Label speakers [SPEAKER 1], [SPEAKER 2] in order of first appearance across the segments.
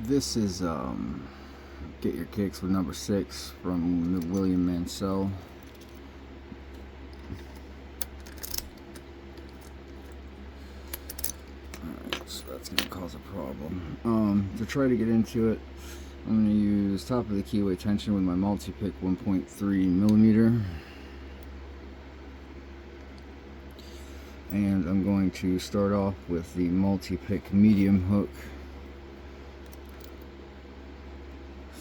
[SPEAKER 1] This is Get Your Kicks with number 6 from William Mansell. Alright, so that's going to cause a problem. To try to get into it, I'm going to use top of the keyway tension with my multi-pick 1.3 millimeter. And I'm going to start off with the multi-pick medium hook.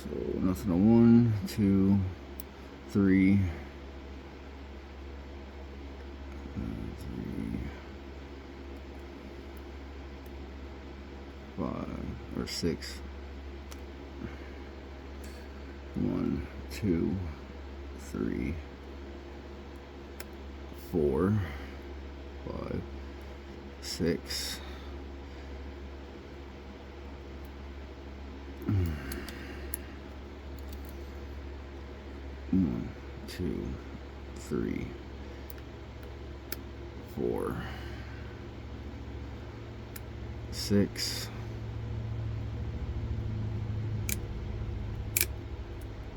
[SPEAKER 1] So nothing, a 1, 2, 3, 5 or 6. 1, 2, 3, 4, 5, 6. 1, 2, 3, 4, 6.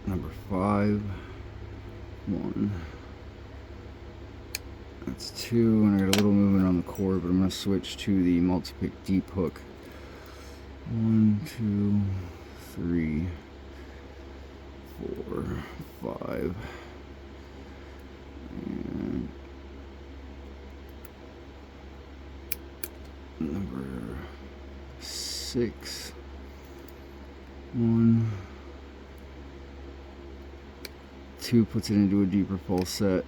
[SPEAKER 1] Number 5, 1. That's 2, and I got a little movement on the cord, but I'm going to switch to the multi-pick deep hook. 1, 2, 3, 4, 5, and number 6, 1, 2 puts it into a deeper falset,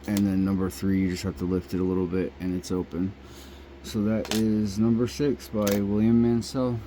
[SPEAKER 1] and then number 3 you just have to lift it a little bit and it's open. So that is number 6 by William Mansell.